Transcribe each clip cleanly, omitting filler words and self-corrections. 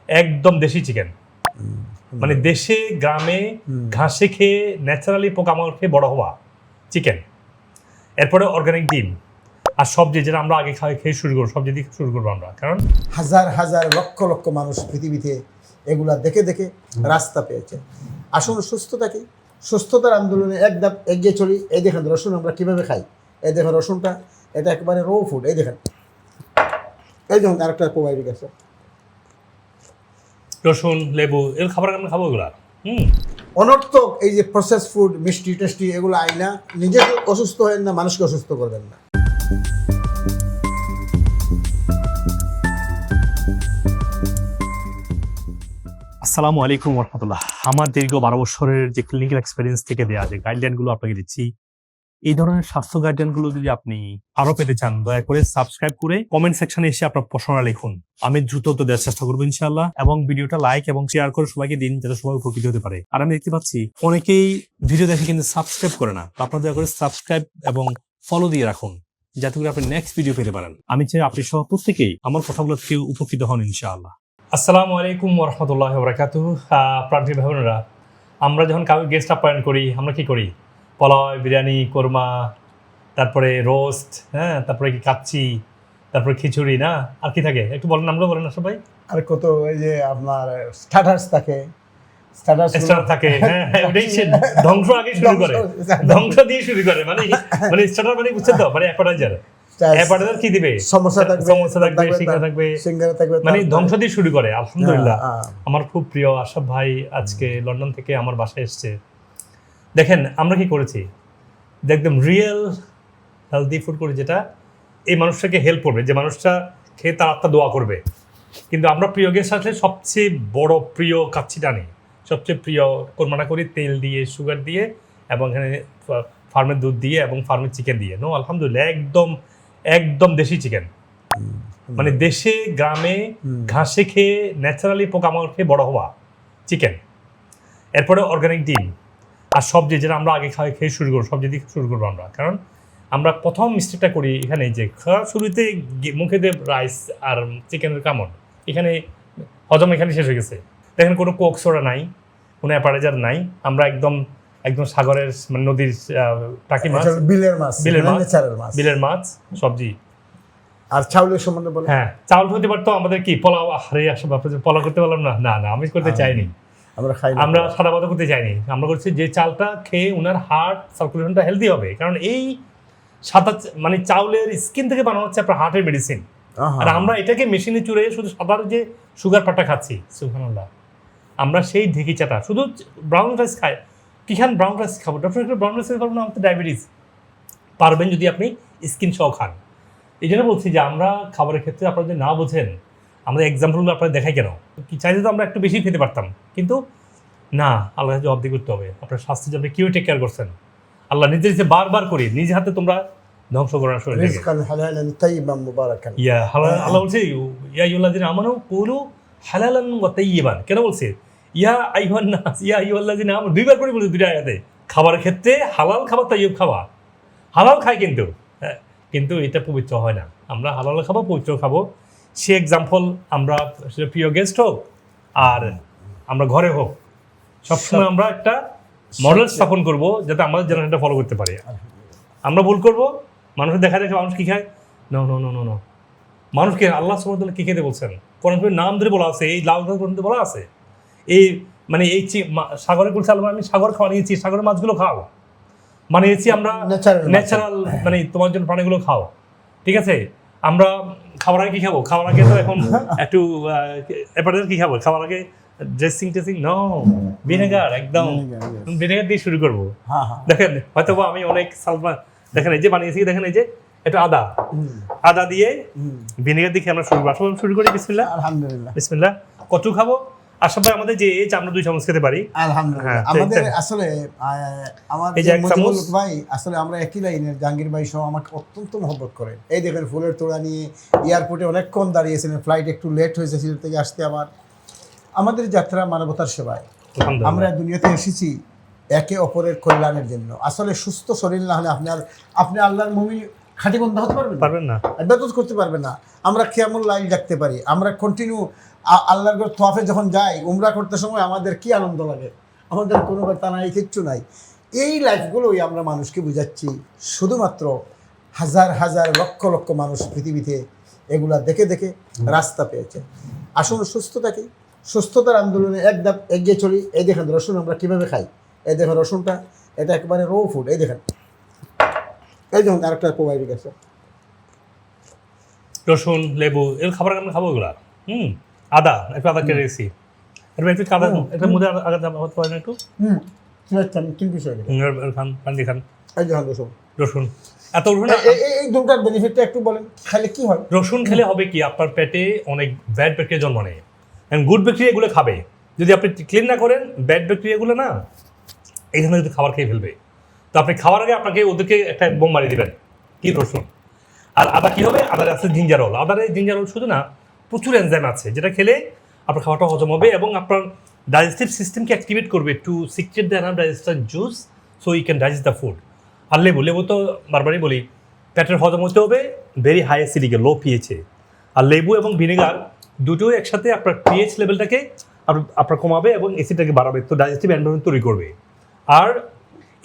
একদম দেশি চিকেন, মানে দেশে গ্রামে ঘাসে খেয়ে ন্যাচারালি পোকামাকড় খেয়ে বড় হওয়া চিকেন, এরপরে অর্গানিক ডিম আর সবজি, যেটা আমরা আগে খেয়ে শুরু করবো, সবজি দিয়ে শুরু করবো আমরা। কারণ হাজার হাজার লক্ষ লক্ষ মানুষ পৃথিবীতে এগুলা দেখে দেখে রাস্তা পেয়েছে। আসলে সুস্থতার আন্দোলনে একদম এগিয়ে চলি। এই দেখেন রসুন আমরা কীভাবে খাই, এই দেখেন রসুনটা, এটা একেবারে রো ফুড। এই দেখেন আরেকটা প্রোবায়োটিক আছে, রসুন, লেবু, এগুলো খাবার আমরা খাবো এগুলা। অনর্থক এই যে প্রসেস ফুড, মিষ্টি টেস্টি এগুলো আইনা নিজে অসুস্থ হবেন না, মানুষকে অসুস্থ করবেন না। আসসালামু আলাইকুম রহমতুল্লাহ। আমার দীর্ঘ 12 বছরের যে ক্লিনিক্যাল এক্সপিরিয়েন্স থেকে দেওয়া যে গাইডলাইনগুলো আপনাকে দিচ্ছি, এই ধরনের স্বাস্থ্য গাইডলাইনগুলো যদি আপনি আরো পেতে চান, দয়া করে সাবস্ক্রাইব করে কমেন্ট সেকশনে এসে আপনার প্রশ্ন লিখুন। আমি দ্রুত উত্তর দেওয়ার চেষ্টা করবো ইনশাআল্লাহ, এবং ভিডিওটা লাইক এবং শেয়ার করে সবাইকে দিন, যাতে সবাই উপকৃত হতে পারে। আর আমি দেখতে পাচ্ছি অনেকেই ভিডিও দেখে কিন্তু সাবস্ক্রাইব করে না, তো আপনারা দয়া করে সাবস্ক্রাইব এবং ফলো দিয়ে রাখুন, যাতে করে আপনি নেক্সট ভিডিও পেতে পারেন। আমি চাই আপনি সহ প্রত্যেকেই আমার কথাগুলো থেকে উপকৃত হন ইনশাআল্লাহ। আসসালামু আলাইকুম ওরহমতুল্লাহ বারাকাতুহু। প্রান্তিক ভাই বোনেরা, আমরা যখন কাউকে গেস্ট আপ্যায়ন করি, আমরা কি করি? পোলাও, বিরিয়ানি, কোরমা, তারপরে রোস্ট, হ্যাঁ, তারপরে কি কাচ্চি, তারপরে খিচুড়ি, না আর কি থাকে একটু বলেন, নামগুলো বলেন না সবাই। আর কত এই যে আপনার স্টার্টার্স থাকে, স্টার্টার থাকে, হ্যাঁ, ওটাই সে ধ্বংস আগে শুরু করে, ধ্বংস দিয়ে শুরু করে, মানে স্টার্টার মানে বুঝছেন তো, মানে অ্যাপাটাইজার কি দিবে? সমোসা থাকবে, সিঙ্গারা থাকবে, মানে ধ্বংস দিয়ে শুরু করে। আলহামদুলিল্লাহ, আমার খুব প্রিয় আশরাফ ভাই আজকে লন্ডন থেকে আমার বাসায় এসছে। দেখেন আমরা কি করেছি, একদম রিয়েল হেলদি ফুড করে, যেটা এই মানুষটাকে হেল্প করবে, যে মানুষটা খেয়ে তার আত্মা দোয়া করবে। কিন্তু আমরা প্রিয় গেস্ট আসলে সবচেয়ে বড় প্রিয় কাচ্চিটা নেই, সবচেয়ে প্রিয় কোরমাটা করি তেল দিয়ে, সুগার দিয়ে, এবং এখানে ফার্মের দুধ দিয়ে এবং ফার্মের চিকেন দিয়ে। নো, আলহামদুলিল্লাহ, একদম একদম দেশি চিকেন, মানে দেশে গ্রামে ঘাসে খেয়ে ন্যাচারালি পোকামাকড় খেয়ে বড় হওয়া চিকেন, এরপরে অর্গানিক ডিম আর সবজি, যেটা আমরা আগে খেয়ে শুরু করবো, সবজি দিয়ে শুরু করবো আমরা। কারণ আমরা প্রথম মিস্টেকটা করি এখানে, যে শুরুতে মুখে দিয়ে রাইস আর চিকেনের কামড়, এখানে হজম এখানে শেষ হয়ে গেছে। দেখেন কোনো কোক সোডা নাই, কোনো অ্যাপাটাইজার নাই, আমরা একদম সাগরের, মানে নদীর টাকি মাছ, বিলের মাছ, সবজি। আর চাউলের সম্বন্ধে বলে, হ্যাঁ, চাউল হতে পারতো আমাদের কি পোলাও, আরে আসলে পোলাও করতে পারলাম না, না আমি করতে চাইনি, আমরা সাদা ভাত করতে চাইনি। আমরা করছি যে চালটা খেয়ে ওনার হার্ট সার্কুলেশনটা হেলদি হবে, কারণ এই সাদা মানে চাউলের স্কিন থেকে বানানো হচ্ছে আপনার হার্টের মেডিসিন। আর আমরা এটাকে মেশিনে চুড়ে শুধু সাদার যে সুগার পাটটা খাচ্ছি, সুবহানাল্লাহ, আমরা সেই ঢেকি চাটা শুধু ব্রাউন রাইস খাই। কি খান? ব্রাউন রাইস খাবো, ডক্টর ব্রাউন রাইস খাবো না, আমাদের ডায়াবেটিস। পারবেন যদি আপনি স্কিন সহ খান। এই জন্য বলছি যে আমরা খাবারের ক্ষেত্রে আপনারা যদি না বোঝেন, আমাদের এক্সাম্পলগুলো আপনারা দেখাই কেন, কি চাইলে তো আমরা একটু বেশি খেতে পারতাম, কিন্তু না, আল্লাহ জবাব দিয়ে করতে হবে। আপনার স্বাস্থ্যের জন্য কেউ টেক কেয়ার করছেন? আল্লাহ নিজে নিজে বারবার করি, নিজে হাতে তোমরা ধ্বংস করার শরীর। আল্লাহ বলছে ইয়া আইয়ুহাল্লাযিনা আমানু কুলু হালালান ওয়া তাইয়্যিবান। কেন বলছে ইয়া আইয়ুহান নাস, ইয়া আইয়ুহাল্লাযিনা আমানু? দুইবার করে বলছে, দুইটা আয়াতে। খাবারের ক্ষেত্রে হালাল খাবার, তাইয়্যিব খাবার। হালাল খাই কিন্তু এটা পবিত্র হয় না। আমরা হালাল খাবো, পবিত্র খাবো। সে এক্সাম্পল আমরা প্রিয় গেস্ট হোক আর আমরা ঘরে হোক, সবসময় আমরা একটা মডেল স্থাপন করব, যাতে আমাদের জেনারেশনটা ফলো করতে পারে। আমরা ভুল করব, মানুষের দেখা দেখে মানুষ কি খায়, no no no no no, মানুষকে আল্লাহ সুবহানাহু ওয়া তাআলা কি খেতে বলছেন? কোরআনের নাম ধরে বলা আছে, এই লাল গ্রন্থে বলা আছে, এই মানে এই সাগরের কুলসা, আমি সাগর খাওয়া নিয়েছি, সাগরের মাছগুলো খাও, বানিয়েছি আমরা ন্যাচারাল, মানে তোমার জন্য প্রাণীগুলো খাও, ঠিক আছে? আমরা খাবার আগে কি খাবো? খাবার আগে তো এখন একটু কি খাবো? খাবার আগে ড্রেসিং নো, ভিনেগার, একদম ভিনেগার দিয়ে শুরু করবো। দেখেন হয়তো আমি অনেক দেখেন এই যে বানিয়েছি, দেখেন এই যে একটু আদা দিয়ে ভিনেগার দিয়ে আমরা শুরু করি। বিসমিল্লাহ, আলহামদুলিল্লাহ, বিসমিল্লাহ। কত খাবো? আর সবাই আমাদের যে এজ, আমরা 2 চামচ খেতে পারি, আলহামদুলিল্লাহ। আমাদের আসলে আমার ভাই, আসলে আমরা একই লাইনের, জাহাঙ্গীর ভাই সহ আমাকে অত্যন্ত মহব্বত করে। এই দেখেন ফুলের তোড়া নিয়ে এয়ারপোর্টে অনেকক্ষণ দাঁড়িয়েছিলেন, ফ্লাইট একটু লেট হয়েছে সিলেট থেকে আসতে। আমাদের যাত্রা মানবতার সেবায়। আমরা দুনিয়াতে এসেছি একে অপরের কল্যাণের জন্য। আসলে সুস্থ শরীর না হলে আপনি আল্লাহর মুমিন খাঁটি বন্ধ হতে পারবেন না, ইবাদত করতে পারবেন না। আমরা কিয়ামুল লাইল ডাকতে পারি, আমরা কন্টিনিউ আল্লাহর ঘর তওয়াফে যখন যাই, উমরা করতে সময় আমাদের কি আনন্দ লাগে, আমাদের কোনো ব্যথা নাই, কিচ্ছু নাই। এই লাইফগুলোই আমরা মানুষকে বুঝাচ্ছি। শুধুমাত্র হাজার হাজার লক্ষ লক্ষ মানুষ পৃথিবীতে এগুলা দেখে দেখে রাস্তা পেয়েছে। আসুন সুস্থ থাকি, সুস্থতার আন্দোলনে এক ধাপ এগিয়ে চলি। এই দেখেন রসুন আমরা কীভাবে খাই, এই দেখেন রসুনটা, এটা একেবারে রো ফুড। এই দেখেন, এই দেখুন আরেকটা প্রোবায়োটিক আছে, রসুন, লেবু, এর খাবার আমরা খাবো এগুলা। আদা, একটু আদা কেটে রেখেছি, একটু আদা, একটা মধ্যে আদা হতে পারে না একটু, খান, পানি খান। এই দেখেন রসুন, রসুন এত রসুন, এই দুটার বেনিফিটটা একটু বলেন, খেলে কি হয়? রসুন খেলে হবে কি, আপনার পেটে অনেক ব্যাড ব্যাকটেরিয়া জন্ম নেয়, গুড ব্যাকটেরিয়া এগুলো খাবে। যদি আপনি ক্লিন না করেন, ব্যাড ব্যাকটেরিয়াগুলো না এখানে যদি খাবার খেয়ে ফেলবে। তো আপনি খাওয়ার আগে আপনাকে ওদেরকে একটা বোম মারিয়ে দেবেন, কি রসুন। আর আদা কী হবে, আদার আছে জিঞ্জারল। আদার এই জিঞ্জারল শুধু না, প্রচুর এনজাইম আছে, যেটা খেলে আপনার খাবারটা হজম হবে এবং আপনার ডাইজেস্টিভ সিস্টেমকে অ্যাক্টিভেট করবে to secrete the enough digester juice so you can digest the food. আর লেবু, লেবু তো বারবারই বলি পেটের হজম হতে হবে ভেরি হাই অ্যাসিডিকে, লো পিএইচে। আর লেবু এবং ভিনেগার দুটোই একসাথে আপনার পিএইচ লেভেলটাকে আপনার কমাবে এবং অ্যাসিডটাকে বাড়াবে, তো ডাইজেস্টিভ এনভায়রনমেন্ট তৈরি করবে। আর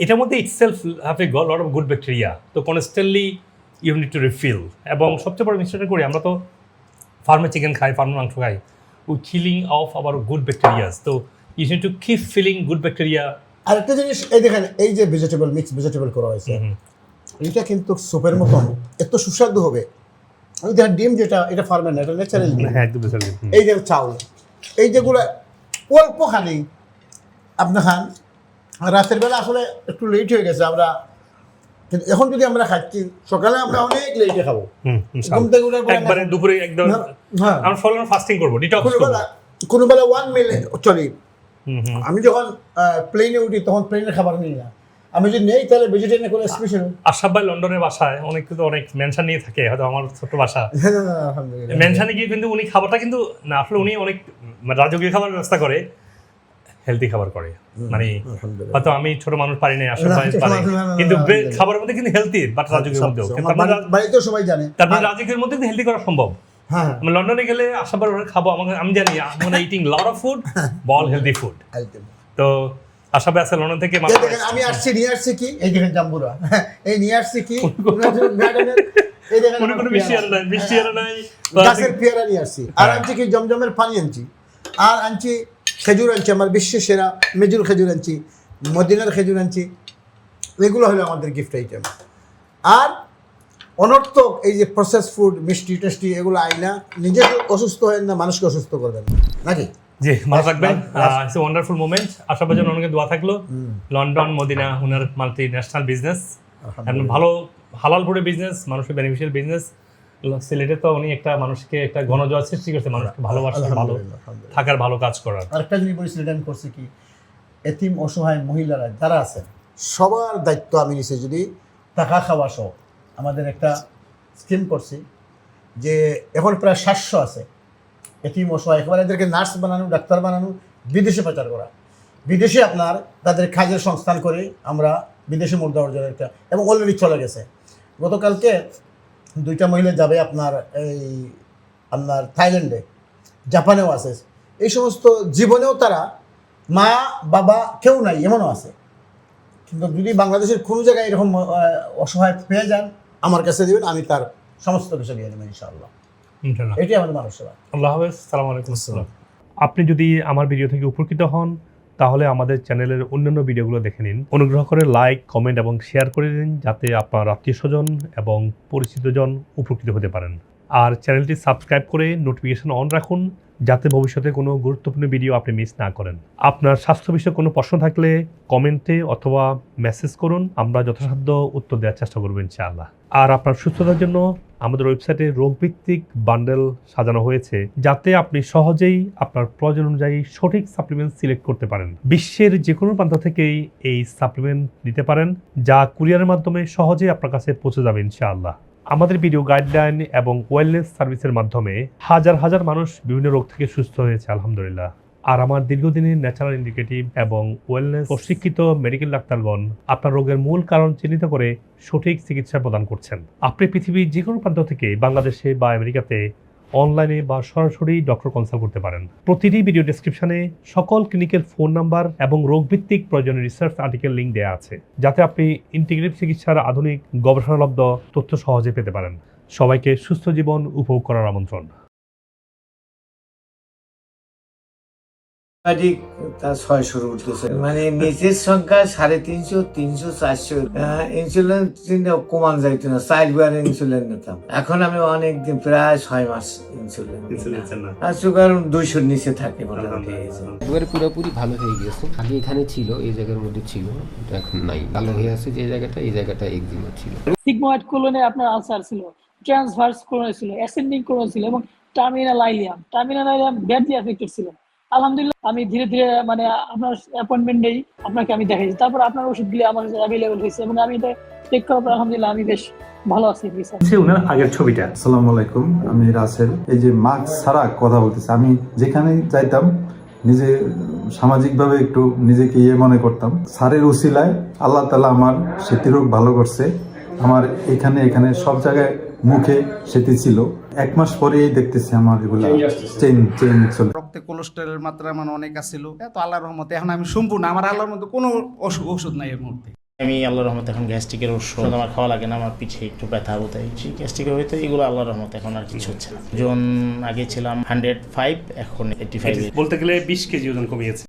এটার মধ্যে itself have a lot of good bacteria, তো constantly you need to refill. এবং সবচেয়ে বড় মিস্টেকটা করি আমরা, তো ফার্মে চিকেন খাই, ফার্মের মাংস খাই, we killing of our good bacterias, তো you need to keep filling good bacteria. আর একটা জিনিস, এই দেখেন এই যে ভেজিটেবল, মিক্স ভেজিটেবল করা হয়েছে, এটা কিন্তু সুপের মতন এত সুস্বাদু হবে। আমি দেখেন ডিম যেটা, এটা ফার্মের না, এটা ন্যাচারাল ডিম। হ্যাঁ, একদম ন্যাচারাল। এই যে চাউল, এই যেগুলো অল্প খানি আপনি খান, রাতের বেলা আসলে একটু লেট হয়ে গেছে আমরা, কিন্তু এখন যদি আমরা খাচ্ছি, সকালে আমরা অনেক লেটে খাবো, একবারে দুপুরে একদম আমরা ফলন ফাস্টিং করব, ডিটক্স করব। কোনো বেলা 1 মিল চলি। আমি যখন প্লেনে উঠি তখন প্লেনের খাবার নিই না, আমি যদি নেই তাহলে ভেজিটেরিয়ান করে স্পেশাল। আশরাফ ভাই লন্ডনের বাসায় অনেক কিন্তু অনেক মেনশন নিয়ে থাকে, হয়তো আমার ছোট বাসা মেনশনে গিয়ে কিন্তু উনি খাবারটা কিন্তু না, আসলে উনি অনেক রাজকীয় খাবার ব্যবস্থা করে, হেলদি খাবার করে। মানে হয়তো আমি ছোট মানুষ পারি না, আশরাফ ভাই পারে, কিন্তু খাবারের মধ্যে কিন্তু হেলদি, বাট রাজকীয়ের মধ্যেও বাড়িতে সবাই জানে, তারপরে রাজকীয়ের মধ্যে কিন্তু হেলদি করা সম্ভব। আমি লন্ডনে গেলে আশরাফ ভাই খাবো, আমি জানি আমি eating lot of food, ball healthy food. তো আশরাফ ভাই আছে লন্ডন থেকে, আমি আসছি, নিয়ে আসছি কি, এই দেখেন জাম্বুরা, এই নিয়ে আসছি কি, এই দেখেন কোনো মিষ্টি আর নাই, গাছের পেয়ারা নিয়ে আসছি, আর আনছি কি জমজমের পানি আনছি, আর আনছি খেজুর আনছি, আমার বিশ্বের সেরা মেজুর খেজুর আনছি, মদিনার খেজুর আনছি। এগুলো হলো আমাদের গিফট আইটেম। আর অনর্থক এই যে প্রসেস ফুড, মিষ্টি টেস্টি, এগুলো আইনা নিজে অসুস্থ হয় না, মানুষকে অসুস্থ করবেন নাকি। জি, ভালো থাকবেন। It's a wonderful moment. আশা করি অনেক দোয়া থাকলো। লন্ডন, মদিনা, ওনার মাল্টি ন্যাশনাল বিজনেস, ভালো হালাল ফুডের বিজনেস, মানুষের বেনিফিশিয়াল বিজনেস। সিলেটে তো উনি একটা মানুষকে একটা গণজোয়ার সৃষ্টি করছে, মানুষকে ভালোবাসা, ভালো থাকার, ভালো কাজ করার। আরেকটা জিনিস বলি, সিলেটে আমি করছি কি, এতিম অসহায় মহিলারা যারা আছেন সবার দায়িত্ব আমি নিছি। যদি টাকা খাওয়া সহ আমাদের একটা স্কিম করছি, যে এখন প্রায় 700 আছে এতিম অসহায়, একেবারে এদেরকে নার্স বানানো, ডাক্তার বানানো, বিদেশে পাচার করা, বিদেশে আপনার তাদের কাজের সংস্থান করে আমরা বিদেশে মুদ্রা অর্জনের একটা, এবং অলরেডি চলে গেছে। গতকালকে 2টা মহিলা যাবে আপনার থাইল্যান্ডে, জাপানেও আছে। এই সমস্ত জীবনেও তারা মা বাবা কেউ নাই এমনও আছে। কিন্তু যদি বাংলাদেশের কোনো জায়গায় এরকম অসহায় পেয়ে যান, আমার কাছে দিবেন, আমি তার সমস্ত কিছু দিয়ে দেবেন ইনশাআল্লাহ। এটাই আমাদের মানুষ সেবা। আল্লাহ হাফেজ। আসসালামু আলাইকুম। আপনি যদি আমার ভিডিও থেকে উপকৃত হন, তাহলে আমাদের চ্যানেলের অন্যান্য ভিডিওগুলো দেখে নিন। অনুগ্রহ করে লাইক, কমেন্ট এবং শেয়ার করে দিন, যাতে আপনার আত্মীয়স্বজন এবং পরিচিতজন উপকৃত হতে পারেন। আর চ্যানেলটি সাবস্ক্রাইব করে নোটিফিকেশন অন রাখুন, যাতে ভবিষ্যতে কোনো গুরুত্বপূর্ণ ভিডিও আপনি মিস না করেন। আপনার স্বাস্থ্য বিষয়ে কোনো প্রশ্ন থাকলে কমেন্টে অথবা মেসেজ করুন, আমরা যথাসাধ্য উত্তর দেওয়ার চেষ্টা করব ইনশাআল্লাহ। আর আপনার সুস্থতার জন্য আমাদের ওয়েবসাইটে রোগভিত্তিক বান্ডেল সাজানো হয়েছে, যাতে আপনি সহজেই আপনার প্রয়োজন অনুযায়ী সঠিক সাপ্লিমেন্ট সিলেক্ট করতে পারেন। বিশ্বের যে কোনো প্রান্ত থেকেই এই সাপ্লিমেন্ট নিতে পারেন, যা কুরিয়ারের মাধ্যমে সহজেই আপনার কাছে পৌঁছে যাবে ইনশাআল্লাহ। আমাদের ভিডিও গাইডলাইন এবং ওয়েলনেস সার্ভিসের মাধ্যমে হাজার হাজার মানুষ বিভিন্ন রোগ থেকে সুস্থ হয়েছে আলহামদুলিল্লাহ। আর আমার দীর্ঘদিনের ন্যাচারাল ইন্ডিকেটিভ এবং ওয়েলনেস প্রশিক্ষিত মেডিকেল ডাক্তারগণ আপনার রোগের মূল কারণ চিহ্নিত করে সঠিক চিকিৎসা প্রদান করছেন। আপনি পৃথিবীর যে কোনো প্রান্ত থেকে বাংলাদেশে বা আমেরিকাতে অনলাইনে বা সরাসরি ডক্টর কনসাল্ট করতে পারেন। প্রতিটি ভিডিও ডেসক্রিপশনে সকল ক্লিনিকের ফোন নাম্বার এবং রোগভিত্তিক প্রয়োজনীয় রিসার্চ আর্টিকেল লিঙ্ক দেওয়া আছে, যাতে আপনি ইন্টিগ্রেটিভ চিকিৎসার আধুনিক গবেষণালব্ধ তথ্য সহজে পেতে পারেন। সবাইকে সুস্থ জীবন উপভোগ করার আমন্ত্রণ। তার 600 উঠতেছে, মানে নিচের সংখ্যা 350, 300, 400। ইনসুলিন কমান যাইতো না, 4বার ইনসুলিন নিতাম। এখন আমি অনেকদিন, প্রায় 6 মাস ইনসুলিন, আর সুগার 200-র নিচে থাকে মোটামুটি। এবারে পুরোপুরি ভালো হয়ে গেছে। আগে এখানে ছিল, এই জায়গার মধ্যে ছিল, এটা এখন নাই। ভালো হয়ে আছে যে জায়গাটা, এই জায়গাটা একজিমা ছিল। সিগময়েড কোলনে আপনার আলসার ছিল, ট্রান্সভার্স কোলনে ছিল, অ্যাসেন্ডিং কোলন ছিল এবং টার্মিনাল আইলিয়াম ব্যাডলি এফেক্টেড ছিল। আলহামদুলিল্লাহ আমি ধীরে ধীরে মানে আপনার অ্যাপয়েন্টমেন্ট নেই, আপনাকে আমি দেখাইছি, তারপর আপনার ওষুধগুলি আমার কাছে অ্যাভেলেবল হয়েছে এবং আমি এটা টেক করার পর আলহামদুলিল্লাহ আমি বেশ ভালো আছি। ওনার আগের ছবিটা। আসসালামু আলাইকুম, আমি রাসেল। এই যে মাস্ক ছাড়া কথা বলতেছি, আমি যেখানে যাইতাম নিজে সামাজিকভাবে একটু নিজেকে মনে করতাম। স্যারের উসিলায় আল্লাহ তাআলা আমার স্মৃতিরোগ ভালো করছে। আমার এখানে সব জায়গায় মুখে সেটি ছিল। 1 মাস পরেই দেখতেছি আমার এগুলা চেঞ্জ চলে। রক্তে কোলেস্টেরলের মাত্রা মানে অনেক আছিল, তো আল্লাহর রহমতে এখন আমি সম্পূর্ণ, আমার আল্লাহর মধ্যে কোনো ওষুধ নাই এর মধ্যে। আমি আল্লাহর রহমতে এখন গ্যাস্ট্রিকের ওষুধ আমার খাওয়া লাগে না, আমার পিঠে একটু ব্যথা বোধ হয়, গ্যাস্ট্রিকের হইতে এগুলো আল্লাহর রহমতে এখন আর কিছু হচ্ছে না। ওজন আগে ছিলাম 105, এখন 85। বলতে গেলে 20 কেজি ওজন কমিয়েছে।